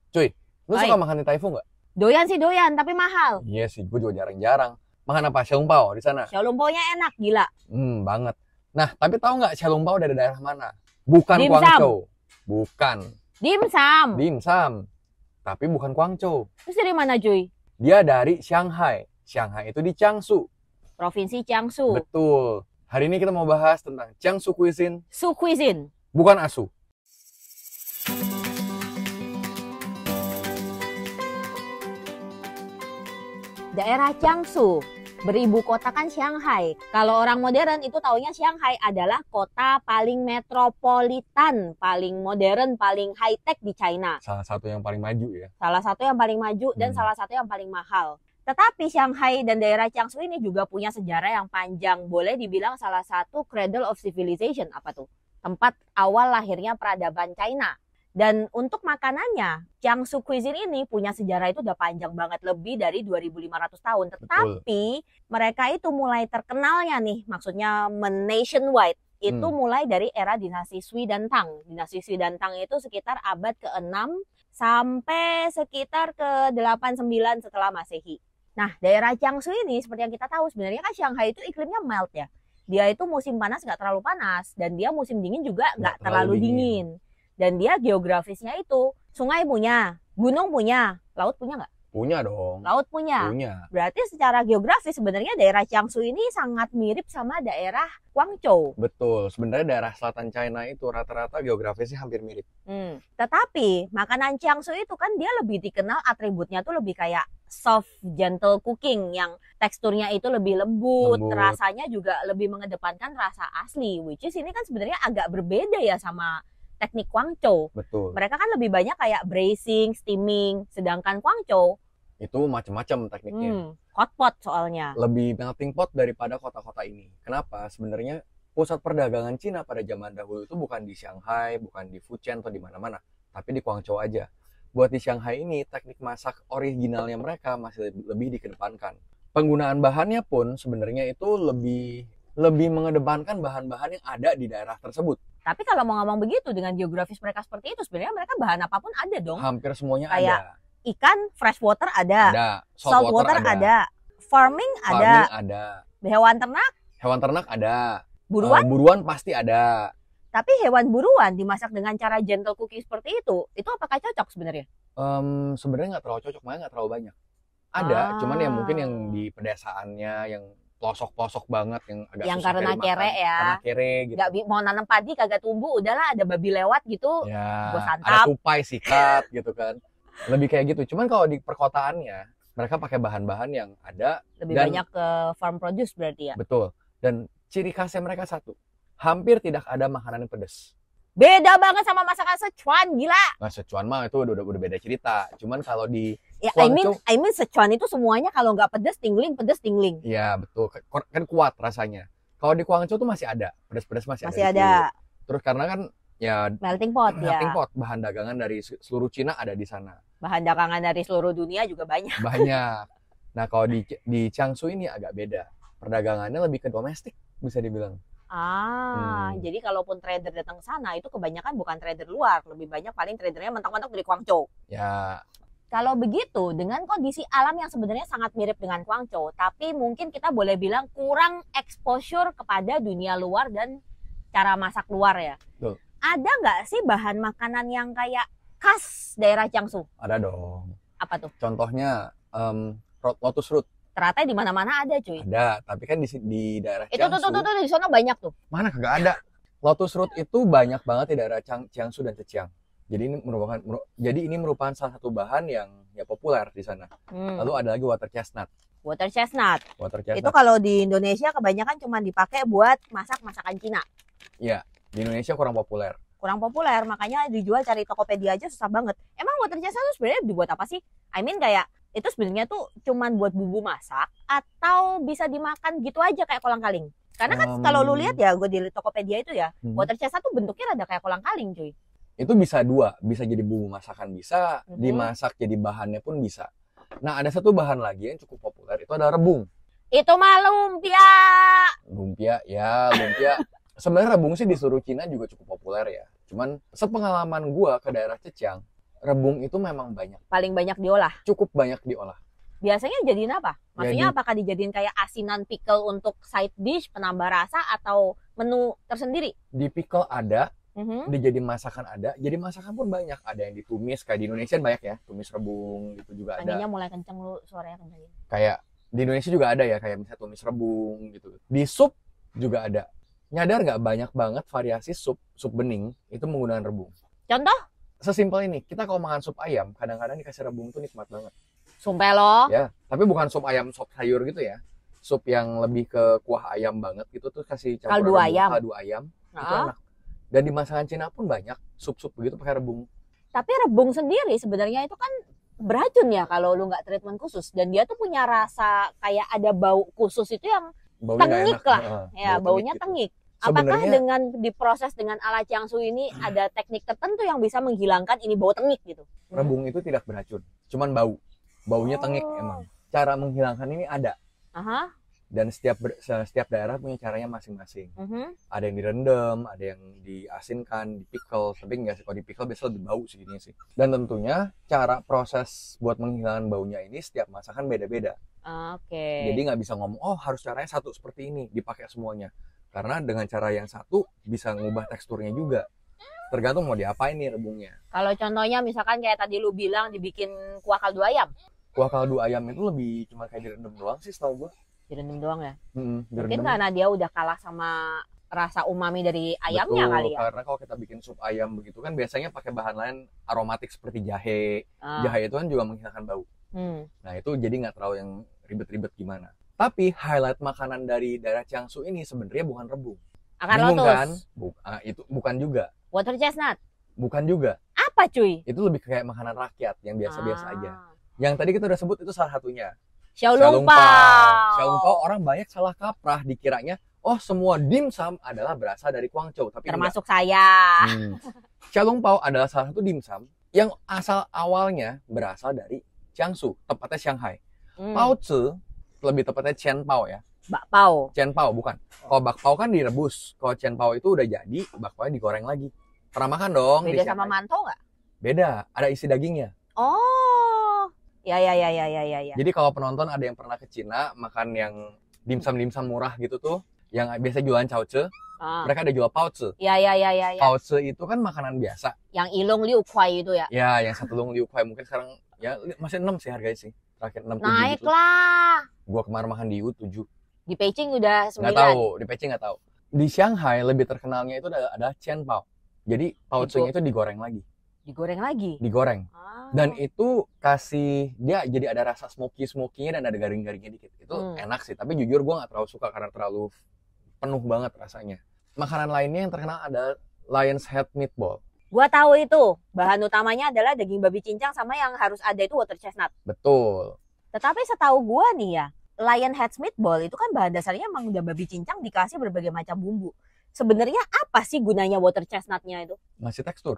Cuy, lu Oi. suka makan di Taifu nggak? Doyan sih doyan, tapi mahal. Iya sih, gue juga jarang-jarang. Makan apa? Xiaolongbao di sana? Xiaolongbao-nya enak, gila. Banget. Nah, tapi tahu nggak Xiaolongbao dari daerah mana? Bukan Dimsum. Guangzhou. Bukan. Dimsum. Dimsum. Tapi bukan Guangzhou. Terus dari mana, cuy? Dia dari Shanghai. Shanghai itu di Jiangsu. Provinsi Jiangsu. Betul. Hari ini kita mau bahas tentang Jiangsu Cuisine. Su Cuisine. Bukan asu. Daerah Jiangsu, beribu kota kan Shanghai. Kalau orang modern itu taunya Shanghai adalah kota paling metropolitan, paling modern, paling high-tech di China. Salah satu yang paling maju ya. Salah satu yang paling maju dan salah satu yang paling mahal. Tetapi Shanghai dan daerah Jiangsu ini juga punya sejarah yang panjang. Boleh dibilang salah satu cradle of civilization. Apa tuh? Tempat awal lahirnya peradaban China. Dan untuk makanannya, Jiangsu Cuisine ini punya sejarah itu udah panjang banget, lebih dari 2.500 tahun. Tetapi mereka itu mulai terkenalnya nih, maksudnya nationwide, itu mulai dari era dinasti Sui dan Tang. Dinasti Sui dan Tang itu sekitar abad ke-6 sampai sekitar ke-8-9 setelah Masehi. Nah, daerah Jiangsu ini seperti yang kita tahu sebenarnya kan Shanghai itu iklimnya mild ya. Dia itu musim panas nggak terlalu panas dan dia musim dingin juga nggak terlalu dingin. Dan dia geografisnya itu sungai punya, gunung punya, laut punya nggak? Punya dong. Laut punya. Punya. Berarti secara geografis sebenarnya daerah Jiangsu ini sangat mirip sama daerah Guangzhou. Betul. Sebenarnya daerah selatan China itu rata-rata geografisnya hampir mirip. Tetapi makanan Jiangsu itu kan dia lebih dikenal atributnya tuh lebih kayak soft, gentle cooking yang teksturnya itu lebih lembut, rasanya juga lebih mengedepankan rasa asli. Which is ini kan sebenarnya agak berbeda ya sama teknik Guangzhou. Betul. Mereka kan lebih banyak kayak braising, steaming, sedangkan Guangzhou itu macam-macam tekniknya. Hot pot soalnya. Lebih melting pot daripada kota-kota ini. Kenapa? Sebenarnya pusat perdagangan Cina pada zaman dahulu itu bukan di Shanghai, bukan di Fujian atau di mana-mana, tapi di Guangzhou aja. Buat di Shanghai ini teknik masak originalnya mereka masih lebih dikedepankan. Penggunaan bahannya pun sebenarnya itu lebih mengedepankan bahan-bahan yang ada di daerah tersebut. Tapi kalau mau ngomong begitu dengan geografis mereka seperti itu, sebenarnya mereka bahan apapun ada dong. Hampir semuanya kayak ada. Ikan fresh water ada. Salt water ada. Farming ada. Hewan ternak ada. Buruan pasti ada. Tapi hewan buruan dimasak dengan cara gentle cooking seperti itu apakah cocok sebenarnya? Sebenarnya nggak terlalu cocok, makanya nggak terlalu banyak. Ada, cuman ya mungkin yang di pedesaannya yang pelosok-pelosok banget yang agak karena kere ya. Karena kere gitu. Gak mau nanam padi kagak tumbuh, udahlah ada babi lewat gitu. Ya, gua santap. ada tupai, sikat gitu kan. Lebih kayak gitu. Cuman kalau di perkotaannya mereka pakai bahan-bahan yang ada lebih banyak ke farm produce berarti ya. Betul. Dan ciri khasnya mereka satu, hampir tidak ada makanan yang pedas. Beda banget sama masakan Sichuan, gila. Nah, Sichuan mah itu udah beda cerita. Cuman kalau di ya, I mean Sichuan itu semuanya kalau nggak pedes tingling. Iya, betul. Kan kuat rasanya. Kalau di Guangzhou tuh masih ada. Pedas-pedas masih ada. Terus karena kan ya melting pot, bahan dagangan dari seluruh Cina ada di sana. Bahan dagangan dari seluruh dunia juga banyak. Nah, kalau di Jiangsu ini agak beda. Perdagangannya lebih ke domestik, bisa dibilang. Jadi kalaupun trader datang ke sana itu kebanyakan bukan trader luar, lebih banyak paling tradernya mentok-mentok dari Guangzhou. Ya. Kalau begitu, dengan kondisi alam yang sebenarnya sangat mirip dengan Guangzhou, tapi mungkin kita boleh bilang kurang exposure kepada dunia luar dan cara masak luar ya. Betul. Ada nggak sih bahan makanan yang kayak khas daerah Jiangsu? Ada dong. Apa tuh? Contohnya lotus root. Ternyata di mana-mana ada, cuy. Ada, tapi kan di daerah itu Jiangsu. Itu di sana banyak tuh. Mana kagak ada. Lotus root itu banyak banget di daerah Jiangsu dan Zhejiang. Jadi ini merupakan salah satu bahan yang ya populer di sana. Lalu ada lagi water chestnut. Water chestnut. Itu kalau di Indonesia kebanyakan cuma dipakai buat masakan Cina. Iya, di Indonesia kurang populer. Makanya dijual cari Tokopedia aja susah banget. Emang water chestnut itu sebenarnya dibuat apa sih? I mean kayak itu sebenarnya tuh cuman buat bumbu masak atau bisa dimakan gitu aja kayak kolang-kaling. Karena kan kalau lu lihat ya, gue di Tokopedia itu ya, water chestnut tuh bentuknya rada kayak kolang-kaling, cuy. Itu bisa bisa jadi bumbu masakan bisa, dimasak jadi bahannya pun bisa. Nah, ada satu bahan lagi yang cukup populer, itu ada rebung. Itu mah lumpia. Lumpia. Sebenarnya rebung sih di seluruh Cina juga cukup populer ya. Cuman sepengalaman gua ke daerah Zhejiang, rebung itu memang banyak, Paling banyak diolah. cukup banyak diolah. Biasanya jadiin apa? Maksudnya Jadi apakah dijadiin kayak asinan pickle untuk side dish, penambah rasa, atau menu tersendiri? di pickle ada, Mhm. dijadiin masakan ada, jadi masakan pun banyak. Ada yang ditumis, kayak di Indonesia banyak ya, tumis rebung gitu juga ada. Anginnya mulai kenceng lu, suaranya kencengin. Kayak di Indonesia juga ada ya, kayak misalnya tumis rebung gitu. Di sup juga ada. Nyadar nggak banyak banget variasi sup bening itu menggunakan rebung. Contoh? Sesimpel ini, kita kalau makan sup ayam, kadang-kadang dikasih rebung tuh nikmat banget. Sumpah lo. Ya, tapi bukan sup ayam sop sayur gitu ya. Sup yang lebih ke kuah ayam banget gitu tuh kasih campur Kaldu rebung, ayam. kaldu ayam. Itu Nah, enak. Dan di masakan Cina pun banyak sup-sup begitu pakai rebung. tapi rebung sendiri sebenarnya itu kan beracun ya kalau lu nggak treatment khusus. Dan dia tuh punya rasa kayak ada bau khusus itu yang Baunya nggak tengik enak. lah. Heeh, ya bau baunya gitu. tengik. Apakah Sebenarnya dengan diproses dengan ala Jiangsu ini ada teknik tertentu yang bisa menghilangkan ini bau tengik gitu? rebung itu tidak beracun, cuman bau. Baunya tengik Oh. emang. Cara menghilangkan ini ada. Aha. Dan setiap daerah punya caranya masing-masing. Mhm. Ada yang direndam, ada yang diasinkan, di pickle. Tapi nggak sih, kalau di pickle biasanya lebih bau sih ini sih. Dan tentunya cara proses buat menghilangkan baunya ini setiap masakan beda-beda. Oke. Jadi nggak bisa ngomong, oh harus caranya satu seperti ini, dipakai semuanya. Karena dengan cara yang satu bisa ngubah teksturnya juga. Tergantung mau diapain nih rebungnya. Kalau contohnya misalkan kayak tadi lu bilang dibikin kuah kaldu ayam, Kuah kaldu ayam itu lebih cuma kayak direndam doang sih setahu gue. direndam doang ya. Mungkin Direndam. karena dia udah kalah sama rasa umami dari ayamnya Betul, kali ya. karena kalau kita bikin sup ayam begitu kan biasanya pakai bahan lain aromatik seperti jahe. Ah. Jahe itu kan juga menghilangkan bau. Hmm. Nah itu jadi nggak terlalu yang ribet-ribet gimana. Tapi highlight makanan dari daerah Jiangsu ini sebenarnya bukan rebung. Akar Bingung lotus, kan? Itu bukan juga. water chestnut. Bukan juga. Apa cuy? Itu lebih kayak makanan rakyat yang biasa-biasa Ah. aja. Yang tadi kita udah sebut itu salah satunya. Xiaolongbao. Xiaolongbao orang banyak salah kaprah dikiranya, oh semua dimsum adalah berasal dari Guangzhou. Tapi Termasuk saya. Xiaolongbao adalah salah satu dimsum yang asal awalnya berasal dari Jiangsu, tepatnya Shanghai. Hmm. Baozi, lebih tepatnya Qianpao ya. Bakpao. Qianpao bukan. Kalau bakpao kan direbus. Kalau Qianpao itu udah jadi, bakpao digoreng lagi. Pernah makan dong di Beda sama Shanghai? mantou nggak? Beda, ada isi dagingnya. Oh. Ya. Jadi kalau penonton ada yang pernah ke Cina makan yang dimsum-dimsum murah gitu tuh, yang biasa jualan caoce, Ah. mereka ada jual paozi. Ya. Paozi itu kan makanan biasa. Yang ilung liu kuai itu ya. Ya, yang satu lung liu kuai mungkin sekarang ya masih 6 sih harganya sih. Terakhir 6 7 Naik gitu. lah. Gua kemarin makan di U 7. Di Beijing udah 9. Nggak tahu, di Peking nggak tahu. Di Shanghai lebih terkenalnya itu adalah Qianpao. Jadi paozi itu digoreng lagi, Digoreng lagi. digoreng. Ah. Dan itu kasih dia jadi ada rasa smoky-smokinya dan ada garing-garingnya dikit. Itu enak sih, tapi jujur gue nggak terlalu suka karena terlalu penuh banget rasanya. Makanan lainnya yang terkenal ada Lion's Head Meatball. Gua tahu itu. Bahan utamanya adalah daging babi cincang sama yang harus ada itu water chestnut. Betul. Tetapi setahu gua nih ya, Lion Head Meatball itu kan bahan dasarnya emang udah babi cincang dikasih berbagai macam bumbu. Sebenarnya apa sih gunanya water chestnutnya itu? Ngasih tekstur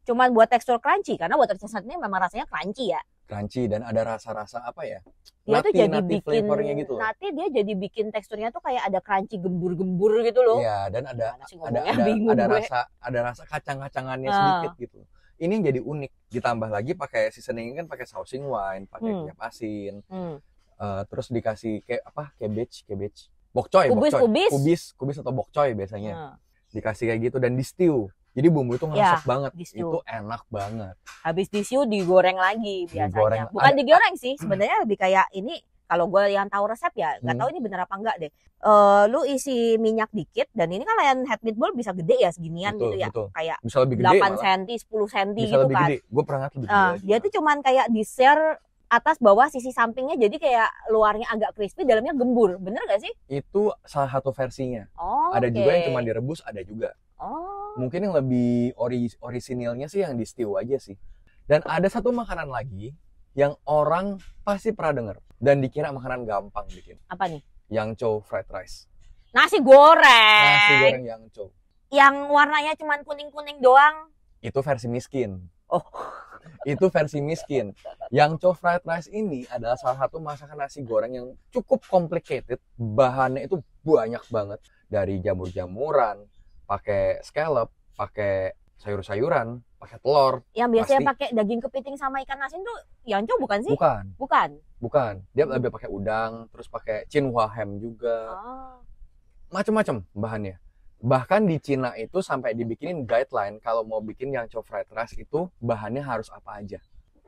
Cuman buat tekstur crunchy karena water chestnut ini memang rasanya crunchy ya. crunchy dan ada rasa-rasa apa ya? Dia tuh jadi Nati bikin flavornya gitu. nanti dia jadi bikin teksturnya tuh kayak ada crunchy gembur-gembur gitu loh. Iya, dan ada Gimana sih ada ngomongnya? Bingung gue. ada rasa kacang-kacangannya Ah. sedikit gitu. Ini yang jadi unik. Ditambah lagi pakai seasoning kan pakai sausing wine, pakai minyak asin. Terus dikasih kayak apa? Cabbage. Bokcoy. Kubis atau bokcoy biasanya. Dikasih kayak gitu dan di stew. Jadi bumbu itu ngeresep banget. di stew. Itu enak banget. Habis di stew digoreng lagi biasanya. Digoreng. Bukan digoreng sih, sebenarnya lebih kayak ini kalau gue yang tahu resep ya, nggak tahu ini bener apa enggak deh. Lu isi minyak dikit dan ini kan Lion Head Meatball bisa gede ya seginian Betul, gitu ya. betul. Kayak Bisa lebih gede 8 malah. cm, 10 cm Bisa gitu lebih kan. gede. Gue pernah lihat lebih gede lagi. Dia tuh cuman kayak di-share atas bawah sisi sampingnya jadi kayak luarnya agak crispy, dalamnya gembur. Bener gak sih? Itu salah satu versinya. Oh, Ada oke. juga yang cuma direbus, ada juga. Oh. Mungkin yang lebih orisinilnya sih yang di stew aja sih. Dan ada satu makanan lagi yang orang pasti pernah denger dan dikira makanan gampang bikin. Apa nih? Yangzhou fried rice. Nasi goreng. Nasi goreng Yangzhou. Yang warnanya cuman kuning-kuning doang. Itu versi miskin. Oh. Itu versi miskin. Yangzhou fried rice ini adalah salah satu masakan nasi goreng yang cukup complicated. Bahannya itu banyak banget. Dari jamur-jamuran, pakai scallop, pakai sayur-sayuran, pakai telur. Yang biasanya Pasti. pakai daging kepiting sama ikan asin tuh Yangzhou bukan sih? Bukan, Bukan. dia lebih pakai udang, terus pakai Xinhua ham juga. Oh. Macam-macam bahannya. Bahkan di Cina itu sampai dibikinin guideline kalau mau bikin Yangzhou fried rice itu bahannya harus apa aja.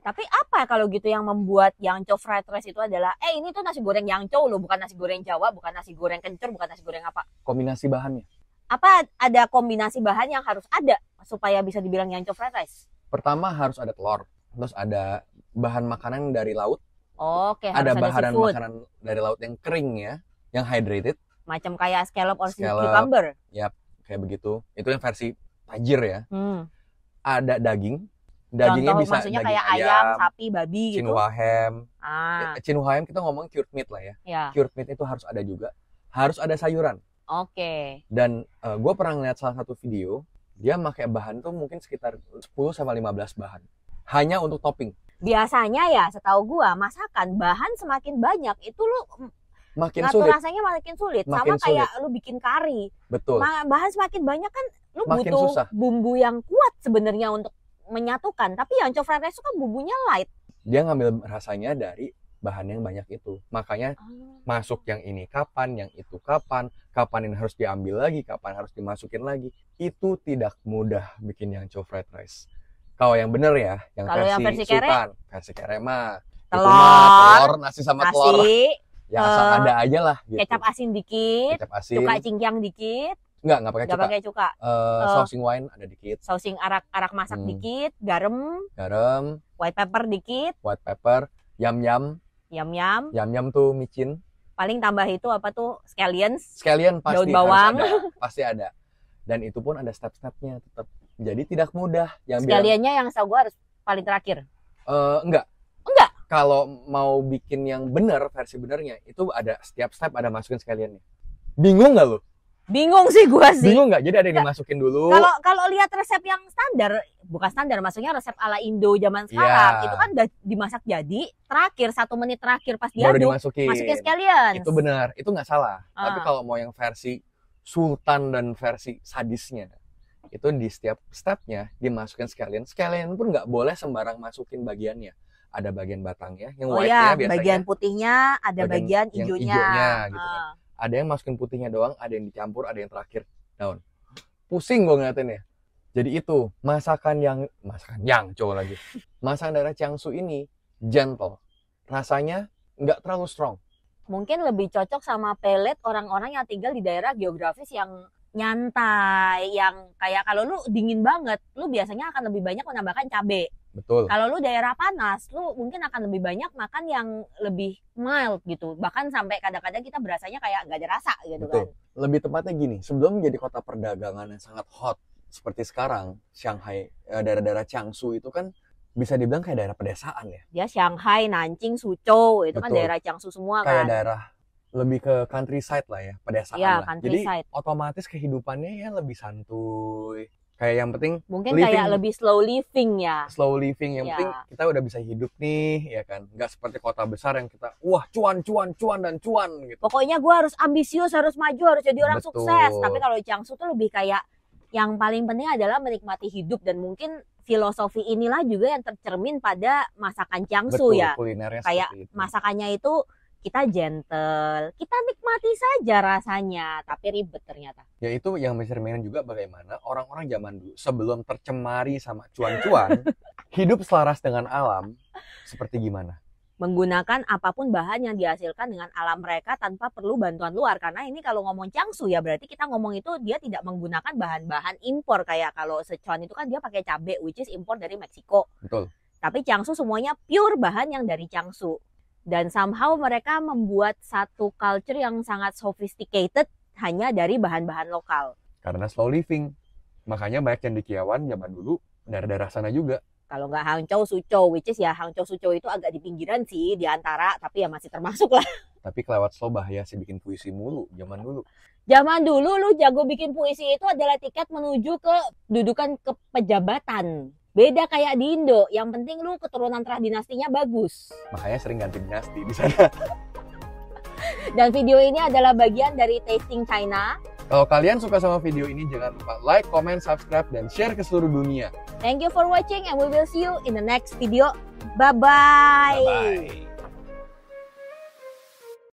Tapi apa kalau gitu yang membuat Yangzhou fried rice itu adalah ini tuh nasi goreng Yangzhou loh, bukan nasi goreng Jawa, bukan nasi goreng kencur, bukan nasi goreng apa? Kombinasi bahannya. Apa ada kombinasi bahan yang harus ada supaya bisa dibilang Yangzhou fried rice? Pertama harus ada telur, terus ada bahan makanan dari laut, Oke, ada harus ada bahan seafood. makanan dari laut yang kering ya, yang hydrated, Macam kayak scallop or Scallop. cucumber. kayak begitu. Itu yang versi tajir ya. Hmm. Ada dagingnya Contoh bisa maksudnya daging kayak ayam, sapi, babi gitu. Xinhua ham. Ah, Xinhua ham kita ngomong cured meat lah ya. ya. Cured meat itu harus ada juga. Harus ada sayuran. Oke. Dan gue pernah ngeliat salah satu video, dia pakai bahan tuh mungkin sekitar 10-15 bahan. Hanya untuk topping. Biasanya ya, setahu gua masakan bahan semakin banyak itu lu Makin ngatur sulit. rasanya makin sulit. Makin Sama kayak lu bikin kari. Betul. Bahan semakin banyak kan lu Makin butuh susah. bumbu yang kuat sebenarnya untuk menyatukan. Tapi yang Yangzhou fried rice itu kan bumbunya light. Dia ngambil rasanya dari bahan yang banyak itu. Makanya masuk yang ini kapan, yang itu kapan ini harus diambil lagi, kapan harus dimasukin lagi. Itu tidak mudah bikin Yangzhou fried rice. Kalau yang bener ya, yang Kalau yang versi kere? sultan, versi kere mah itu Telur, mah telur, nasi sama telur. Nasi, Ya asal ada aja lah gitu. kecap asin dikit, Kecap asin. cuka cincang dikit, Nggak pakai nggak cuka. pakai cuka. Sausing wine ada dikit, Sausing arak masak dikit, garam, garam, white pepper dikit, white pepper, yam-yam. yam-yam. Yam-yam tuh micin. Paling tambah itu apa tuh? Scallions. Sekalian pasti Daun bawang. harus ada, pasti ada. Dan itu pun ada step-stepnya tetap. Jadi tidak mudah. Yang bilang Scallion-nya yang setahu gua harus paling terakhir. enggak. Enggak. Kalau mau bikin yang benar, versi benernya, itu ada setiap step ada masukin sekaliannya. Bingung nggak lo? Bingung sih gua sih. Bingung nggak? Jadi ada yang dimasukin dulu. Kalau lihat resep yang standar, bukan standar, maksudnya resep ala Indo zaman sekarang, Iya. itu kan udah dimasak jadi, terakhir 1 menit terakhir pas Baru diaduk, dimasukin. masukin scallions. Itu benar, itu nggak salah. Tapi Ah. kalau mau yang versi sultan dan versi sadisnya, itu di setiap stepnya dimasukin sekalian. Sekalian pun nggak boleh sembarang masukin bagiannya. Ada bagian batangnya, yang Oh white-nya ya, biasanya. bagian putihnya, ada bagian yang hijaunya. hijaunya gitu kan. Ah. Ada yang masukin putihnya doang, ada yang dicampur, ada yang terakhir daun. Pusing gue ngeliatinnya. Jadi itu masakan Yangzhou lagi. Masakan daerah Jiangsu ini gentle, rasanya nggak terlalu strong. Mungkin lebih cocok sama pelet orang-orang yang tinggal di daerah geografis yang nyantai, yang kayak kalau lu dingin banget, lu biasanya akan lebih banyak menambahkan cabai. Betul. Kalau lu daerah panas, lu mungkin akan lebih banyak makan yang lebih mild gitu. Bahkan sampai kadang-kadang kita berasanya kayak nggak ada rasa gitu Betul. kan. Lebih tepatnya gini, sebelum menjadi kota perdagangan yang sangat hot seperti sekarang, Shanghai, daerah-daerah Jiangsu itu kan bisa dibilang kayak daerah pedesaan ya. Dia Shanghai, Nanjing, Suzhou, itu kan Betul. daerah Jiangsu semua Kayak kan. daerah lebih ke countryside lah ya, pedesaan Iya, lah. countryside. Jadi otomatis kehidupannya ya lebih santuy. Kayak yang penting Mungkin living- kayak lebih slow living ya. slow living, yang Iya. penting kita udah bisa hidup nih, ya kan? Nggak seperti kota besar yang kita wah cuan gitu. Pokoknya gue harus ambisius, harus maju, harus jadi orang Betul. sukses. Tapi kalau Jiangsu tuh lebih kayak yang paling penting adalah menikmati hidup, dan mungkin filosofi inilah juga yang tercermin pada masakan Jiangsu Betul, ya. kulinernya Kayak seperti itu. masakannya itu kita gentle, kita nikmati saja rasanya, tapi ribet ternyata. Ya itu yang mencerminkan juga bagaimana orang-orang zaman dulu sebelum tercemari sama cuan-cuan, hidup selaras dengan alam seperti gimana? Menggunakan apapun bahan yang dihasilkan dengan alam mereka tanpa perlu bantuan luar. Karena ini kalau ngomong Jiangsu ya berarti kita ngomong itu dia tidak menggunakan bahan-bahan impor. Kayak kalau Sichuan itu kan dia pakai cabai, which is impor dari Meksiko. Betul. Tapi Jiangsu semuanya pure bahan yang dari Jiangsu. Dan somehow mereka membuat satu culture yang sangat sophisticated hanya dari bahan-bahan lokal. Karena slow living. Makanya banyak cendekiawan zaman dulu daerah-daerah sana juga. Kalau nggak Hangzhou, Suzhou, which is ya Hangzhou, Suzhou itu agak di pinggiran sih di antara, tapi ya masih termasuk lah. Tapi kelewat slow bahaya sih bikin puisi mulu zaman dulu. Zaman dulu lu jago bikin puisi itu adalah tiket menuju ke dudukan kepejabatan. Beda kayak di Indo, yang penting lu keturunan dinastinya bagus. Makanya sering ganti dinasti di sana. Dan video ini adalah bagian dari Tasting China. Kalau kalian suka sama video ini, jangan lupa like, comment, subscribe, dan share ke seluruh dunia. Thank you for watching and we will see you in the next video. Bye-bye. Bye-bye.